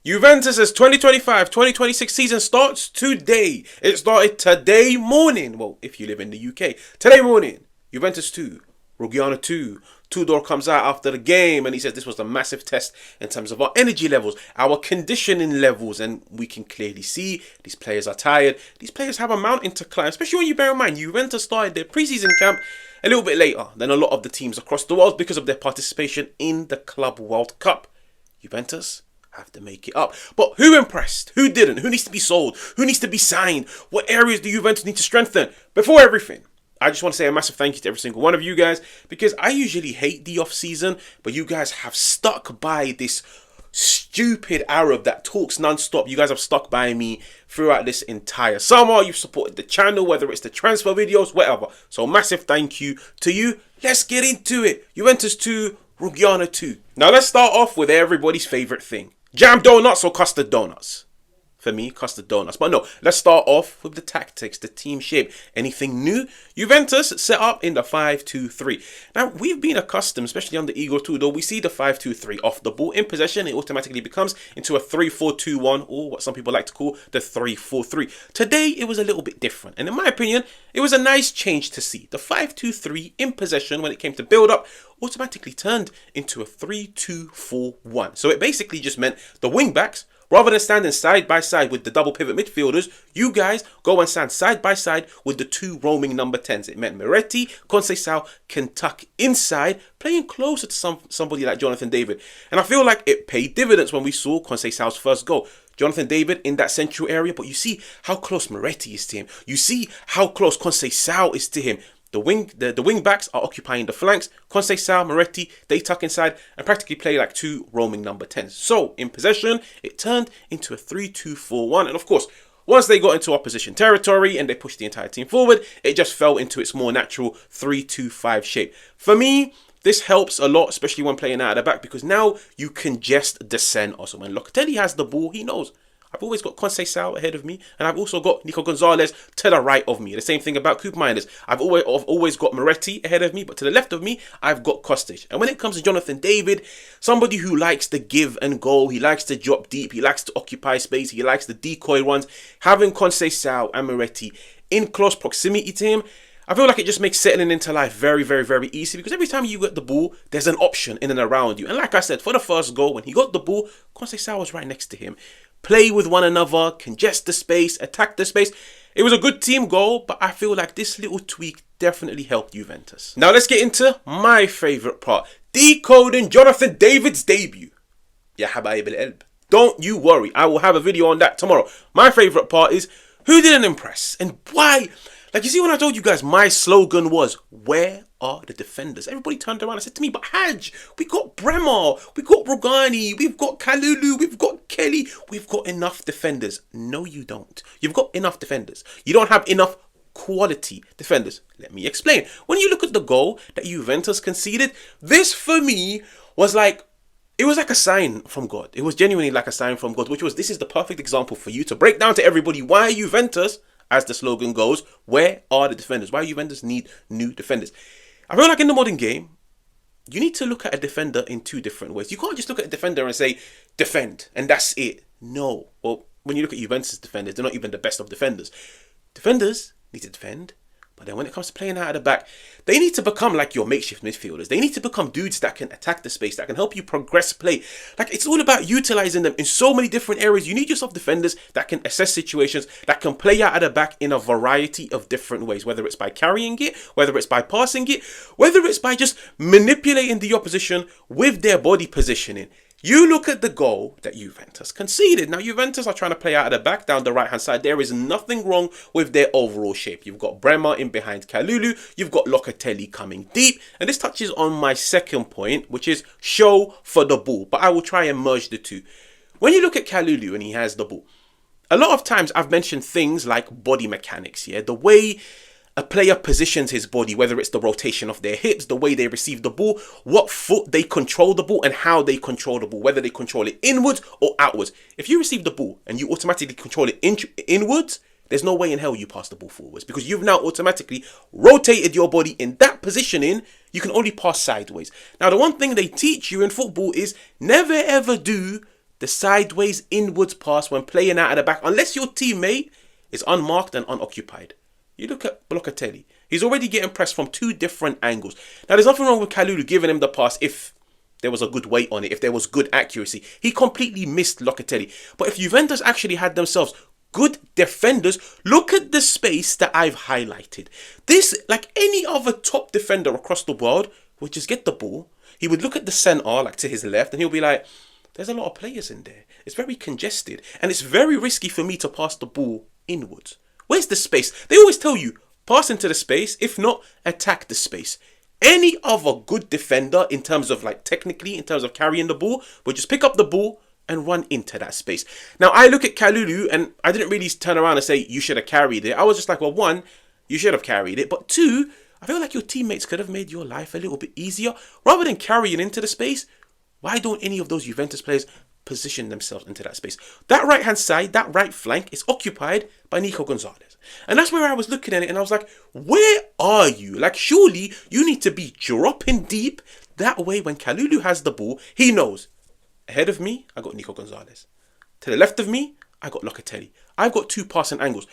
Juventus' 2025-2026 season starts today. It started today morning. Well, if you live in the UK. Today morning, Juventus 2, Reggiana 2. Tudor comes out after the game and he says this was a massive test in terms of our energy levels, our conditioning levels, and we can clearly see these players are tired. These players have a mountain to climb, especially when you bear in mind Juventus started their preseason camp a little bit later than a lot of the teams across the world because of their participation in the Club World Cup. Juventus have to make it up. But who impressed? Who didn't? Who needs to be sold? Who needs to be signed? What areas do Juventus need to strengthen? Before everything, I just want to say a massive thank you to every single one of you guys, because I usually hate the off-season, but you guys have stuck by this stupid Arab that talks non-stop. You guys have stuck by me throughout this entire summer. You've supported the channel, whether it's the transfer videos, whatever. So massive thank you to you. Let's get into it. Juventus 2, Reggiana 2. Now let's start off with everybody's favourite thing. Jam donuts or custard donuts? For me, custard donuts. But no, let's start off with the tactics, the team shape. Anything new? Juventus set up in the 5-2-3. Now, we've been accustomed, especially under Igor Tudor, we see the 5-2-3 off the ball. In possession, it automatically becomes into a 3-4-2-1, or what some people like to call the 3-4-3. Today, it was a little bit different. And in my opinion, it was a nice change to see. The 5-2-3 in possession, when it came to build-up, automatically turned into a 3-2-4-1. So it basically just meant the wing-backs, rather than standing side by side with the double pivot midfielders, you guys go and stand side by side with the two roaming number 10s. It meant Moretti, Conceição can tuck inside, playing closer to somebody like Jonathan David. And I feel like it paid dividends when we saw Conceição's first goal. Jonathan David in that central area, but you see how close Moretti is to him. You see how close Conceição is to him. The wing backs are occupying the flanks. Conceição, Moretti, they tuck inside and practically play like two roaming number 10s. So, in possession, it turned into a 3-2-4-1. And of course, once they got into opposition territory and they pushed the entire team forward, it just fell into its more natural 3-2-5 shape. For me, this helps a lot, especially when playing out of the back, because now you can just descend. Also, when Locatelli has the ball, he knows I've always got Conceição ahead of me, and I've also got Nico Gonzalez to the right of me. The same thing about Coop Miners. I've always got Moretti ahead of me, but to the left of me, I've got Kostic. And when it comes to Jonathan David, somebody who likes to give and go, he likes to drop deep, he likes to occupy space, he likes the decoy runs, having Conceição and Moretti in close proximity to him, I feel like it just makes settling into life very, very, very easy, because every time you get the ball, there's an option in and around you. And like I said, for the first goal, when he got the ball, Conceição was right next to him. Play with one another, congest the space, attack the space. It was a good team goal, but I feel like this little tweak definitely helped Juventus. Now let's get into my favourite part. Decoding Jonathan David's debut. Ya habaib al-Elb. Don't you worry, I will have a video on that tomorrow. My favourite part is, who didn't impress and why? Like, you see, when I told you guys my slogan was, where are the defenders? Everybody turned around and said to me, but Hajj, we got Bremer, we got Rogani, we've got Kalulu, we've got Kelly, we've got enough defenders. No, you don't. You've got enough defenders. You don't have enough quality defenders. Let me explain. When you look at the goal that Juventus conceded, this for me was like, it was like a sign from God. It was genuinely like a sign from God, which was, this is the perfect example for you to break down to everybody why Juventus, as the slogan goes, where are the defenders? Why Juventus need new defenders? I feel like in the modern game, you need to look at a defender in two different ways. You can't just look at a defender and say, defend, and that's it. No. Well, when you look at Juventus defenders, they're not even the best of defenders. Defenders need to defend, but then when it comes to playing out of the back, they need to become like your makeshift midfielders. They need to become dudes that can attack the space, that can help you progress play. Like, it's all about utilizing them in so many different areas. You need yourself defenders that can assess situations, that can play out of the back in a variety of different ways, whether it's by carrying it, whether it's by passing it, whether it's by just manipulating the opposition with their body positioning. You look at the goal that Juventus conceded. Now, Juventus are trying to play out of the back down the right-hand side. There is nothing wrong with their overall shape. You've got Bremer in behind Kalulu. You've got Locatelli coming deep. And this touches on my second point, which is show for the ball. But I will try and merge the two. When you look at Kalulu and he has the ball, a lot of times I've mentioned things like body mechanics, yeah? The way a player positions his body, whether it's the rotation of their hips, the way they receive the ball, what foot they control the ball, and how they control the ball, whether they control it inwards or outwards. If you receive the ball and you automatically control it inwards, there's no way in hell you pass the ball forwards, because you've now automatically rotated your body in that positioning. You can only pass sideways. Now, the one thing they teach you in football is never ever do the sideways inwards pass when playing out of the back, unless your teammate is unmarked and unoccupied. You look at Locatelli. He's already getting pressed from 2 different angles. Now, there's nothing wrong with Kalulu giving him the pass if there was a good weight on it, if there was good accuracy. He completely missed Locatelli. But if Juventus actually had themselves good defenders, look at the space that I've highlighted. This, like any other top defender across the world, would just get the ball. He would look at the centre, like to his left, and he'll be like, there's a lot of players in there. It's very congested. And it's very risky for me to pass the ball inwards. Where's the space? They always tell you, pass into the space. If not, attack the space. Any other good defender, in terms of like technically, in terms of carrying the ball, would just pick up the ball and run into that space. Now, I look at Kalulu and I didn't really turn around and say, you should have carried it. I was just like, well, 1, you should have carried it. But 2, I feel like your teammates could have made your life a little bit easier. Rather than carrying into the space, why don't any of those Juventus players position themselves into that space? That right-hand side, that right flank is occupied by Nico Gonzalez. And that's where I was looking at it and I was like, where are you? Like, surely you need to be dropping deep. That way, when Kalulu has the ball, he knows, ahead of me, I got Nico Gonzalez. To the left of me, I got Locatelli. I've got 2 passing angles.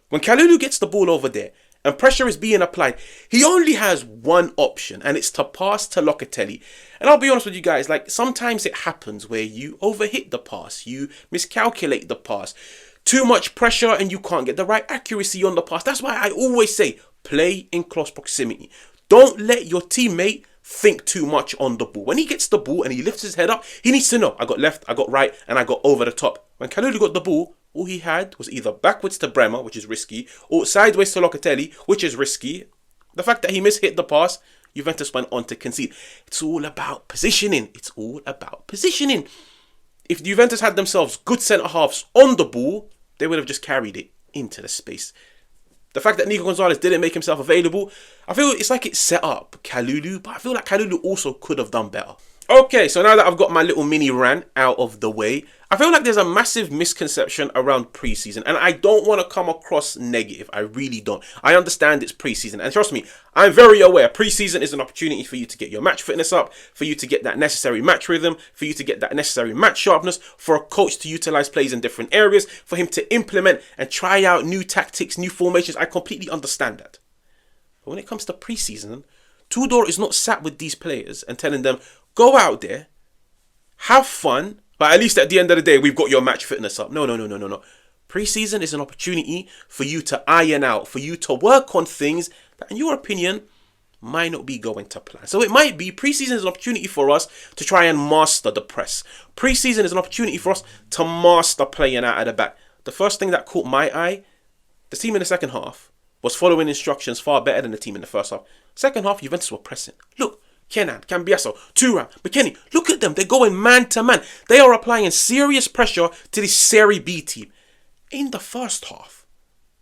When Kalulu gets the ball over there and pressure is being applied, he only has one option, and it's to pass to Locatelli. And I'll be honest with you guys, like, sometimes it happens where you overhit the pass, you miscalculate the pass, too much pressure and you can't get the right accuracy on the pass. That's why I always say, play in close proximity. Don't let your teammate think too much on the ball. When he gets the ball and he lifts his head up, he needs to know, I got left, I got right, and I got over the top. When Kalulu got the ball, all he had was either backwards to Bremer, which is risky, or sideways to Locatelli, which is risky. The fact that he mishit the pass, Juventus went on to concede. It's all about positioning. It's all about positioning. If Juventus had themselves good centre-halves on the ball, they would have just carried it into the space. The fact that Nico Gonzalez didn't make himself available, I feel it's like it's set up Kalulu, but I feel like Kalulu also could have done better. Okay, so now that I've got my little mini rant out of the way, I feel like there's a massive misconception around preseason, and I don't want to come across negative. I really don't. I understand it's preseason, and trust me, I'm very aware preseason is an opportunity for you to get your match fitness up, for you to get that necessary match rhythm, for you to get that necessary match sharpness, for a coach to utilize plays in different areas, for him to implement and try out new tactics, new formations. I completely understand that. But when it comes to preseason, Tudor is not sat with these players and telling them, go out there, have fun, but at least at the end of the day, we've got your match fitness up. No. Preseason is an opportunity for you to iron out, for you to work on things that, in your opinion, might not be going to plan. So it might be preseason is an opportunity for us to try and master the press. Preseason is an opportunity for us to master playing out of the back. The first thing that caught my eye, the team in the second half was following instructions far better than the team in the first half. Second half, Juventus were pressing. Look, Kenan, Cambiasso, Thuram, McKennie, look at them. They're going man to man. They are applying serious pressure to this Serie B team. In the first half,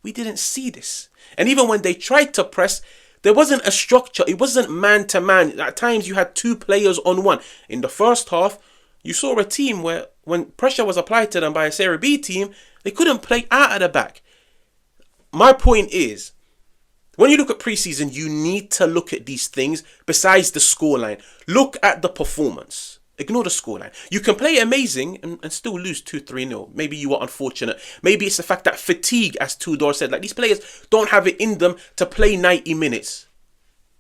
we didn't see this. And even when they tried to press, there wasn't a structure. It wasn't man to man. At times, you had 2 players on 1. In the first half, you saw a team where when pressure was applied to them by a Serie B team, they couldn't play out of the back. My point is, when you look at preseason, you need to look at these things besides the scoreline. Look at the performance. Ignore the scoreline. You can play amazing and still lose 2-3-0. Maybe you were unfortunate. Maybe it's the fact that fatigue, as Tudor said, like these players don't have it in them to play 90 minutes.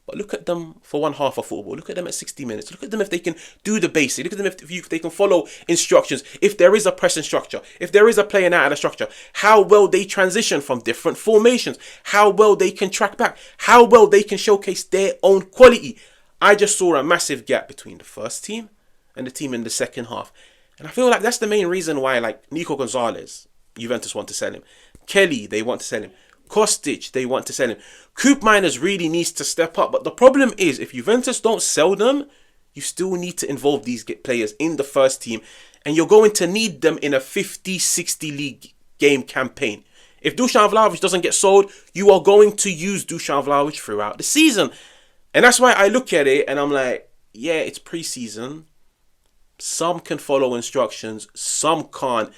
But look at them for one half of football. Look at them at 60 minutes. Look at them if they can do the basic. Look at them if they can follow instructions. If there is a pressing structure. If there is a playing out of the structure. How well they transition from different formations. How well they can track back. How well they can showcase their own quality. I just saw a massive gap between the first team and the team in the second half. And I feel like that's the main reason why, like, Nico Gonzalez, Juventus want to sell him. Kelly, they want to sell him. Kostic, they want to sell him. Koop Miners really needs to step up. But the problem is, if Juventus don't sell them, you still need to involve these players in the first team. And you're going to need them in a 50-60 league game campaign. If Dusan Vlahovic doesn't get sold, you are going to use Dusan Vlahovic throughout the season. And that's why I look at it and I'm like, yeah, it's preseason. Some can follow instructions, some can't.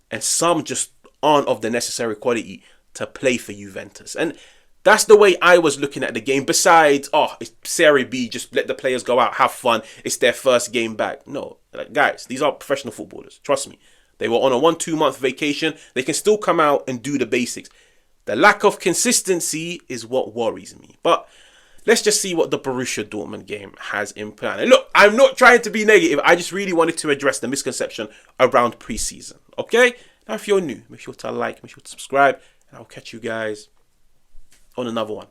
And some just aren't of the necessary quality to play for Juventus. And That's the way I was looking at the game. Besides, it's Serie B, just let the players go out, have fun. It's their first game back. No, like, guys, these are professional footballers. Trust me. They were on a 1-2 month vacation. They can still come out and do the basics. The lack of consistency is what worries me. But let's just see what the Borussia Dortmund game has in plan. And look, I'm not trying to be negative. I just really wanted to address the misconception around preseason. Okay? Now, if you're new, make sure to like, make sure to subscribe, and I'll catch you guys on another one.